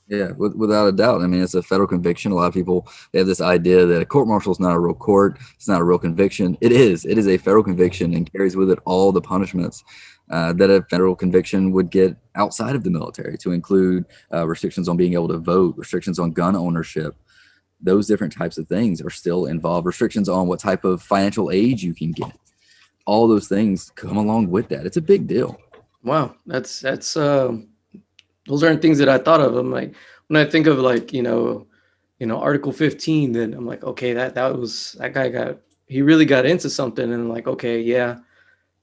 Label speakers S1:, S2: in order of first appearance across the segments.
S1: Yeah, without a doubt. I mean, it's a federal conviction. A lot of people, they have this idea that a court-martial is not a real court. It's not a real conviction. It is. It is a federal conviction and carries with it all the punishments that a federal conviction would get outside of the military, to include restrictions on being able to vote, restrictions on gun ownership. Those different types of things are still involved. Restrictions on what type of financial aid you can get. All those things come along with that. It's a big deal.
S2: Wow, that's those aren't things that I thought of. I'm like, when I think of like, Article 15, then I'm like, okay, that guy he really got into something, and I'm like, okay, yeah,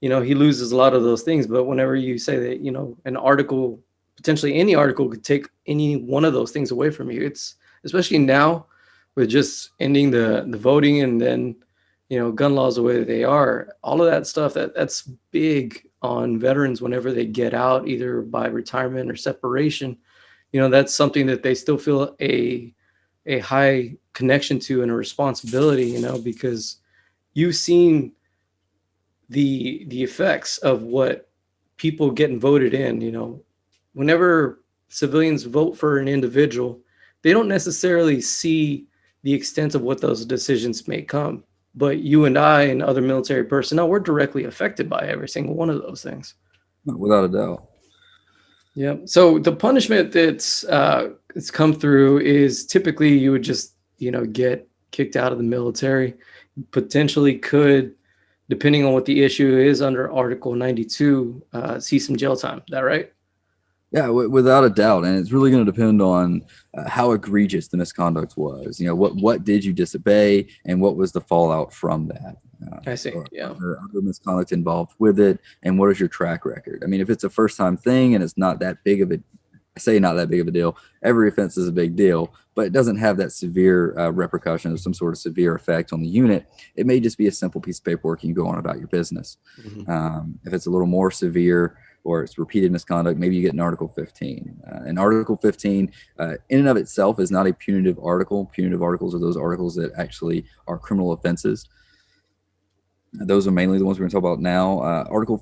S2: he loses a lot of those things. But whenever you say that, an article, potentially any article could take any one of those things away from you. It's especially now with just ending the voting, and then, gun laws the way that they are, all of that stuff, that's big on veterans whenever they get out, either by retirement or separation. That's something that they still feel a high connection to and a responsibility, because you've seen the effects of what people getting voted in. Whenever civilians vote for an individual, they don't necessarily see the extent of what those decisions may come. But you and I and other military personnel, we're directly affected by every single one of those things.
S1: Without a doubt.
S2: Yeah. So the punishment it's come through is typically you would just, get kicked out of the military. Potentially could, depending on what the issue is under Article 92, see some jail time. Is that right?
S1: Yeah, without a doubt, and it's really going to depend on how egregious the misconduct was. What did you disobey, and what was the fallout from that?
S2: I see. Yeah.
S1: Other misconduct involved with it, and what is your track record? I mean, if it's a first-time thing and it's not that big of a, I say not that big of a deal. Every offense is a big deal, but it doesn't have that severe repercussion or some sort of severe effect on the unit. It may just be a simple piece of paperwork and you go on about your business. Mm-hmm. If it's a little more severe, or it's repeated misconduct, maybe you get an Article 15. And Article 15, in and of itself, is not a punitive article. Punitive articles are those articles that actually are criminal offenses. Those are mainly the ones we're going to talk about now. Article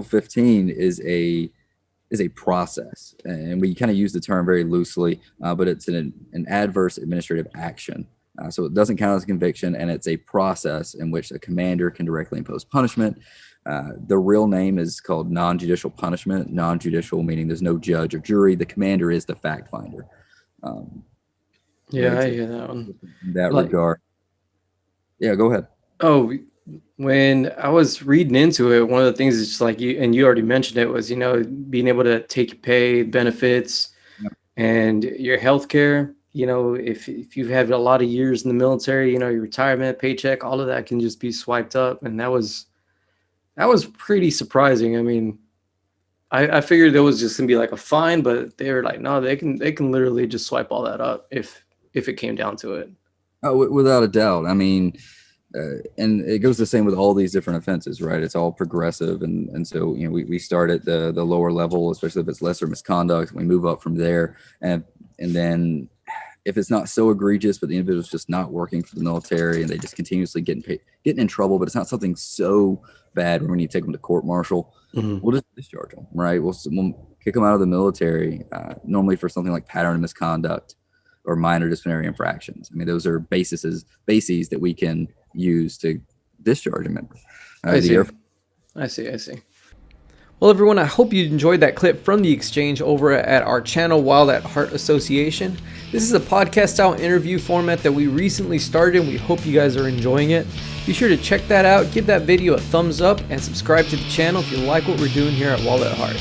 S1: 15 is a process, and we kind of use the term very loosely, but it's an adverse administrative action. So it doesn't count as a conviction, and it's a process in which a commander can directly impose punishment. The real name is called non-judicial punishment. Non-judicial meaning there's no judge or jury. The commander is the fact finder.
S2: Yeah, I hear that one.
S1: In that regard. Yeah, go ahead.
S2: Oh, when I was reading into it, one of the things is just like you already mentioned it, was, being able to take your pay, benefits, and your health care. If you've had a lot of years in the military, your retirement, paycheck, all of that can just be swiped up. And that was pretty surprising. I mean, I figured there was just gonna be like a fine, but they were like, no, they can literally just swipe all that up if it came down to it.
S1: Oh, without a doubt. I mean, and it goes the same with all these different offenses, right? It's all progressive, and so we start at the lower level, especially if it's lesser misconduct. We move up from there, and then if it's not so egregious, but the individual's just not working for the military and they just continuously getting in trouble, but it's not something so bad when you take them to court martial, we'll just discharge them, right? We'll kick them out of the military, normally for something like pattern of misconduct or minor disciplinary infractions. I mean, those are bases that we can use to discharge a member.
S2: I see. Well, everyone, I hope you enjoyed that clip from the XChange over at our channel, Wild at Heart Association. This is a podcast-style interview format that we recently started, and we hope you guys are enjoying it. Be sure to check that out, give that video a thumbs up, and subscribe to the channel if you like what we're doing here at Wild at Heart.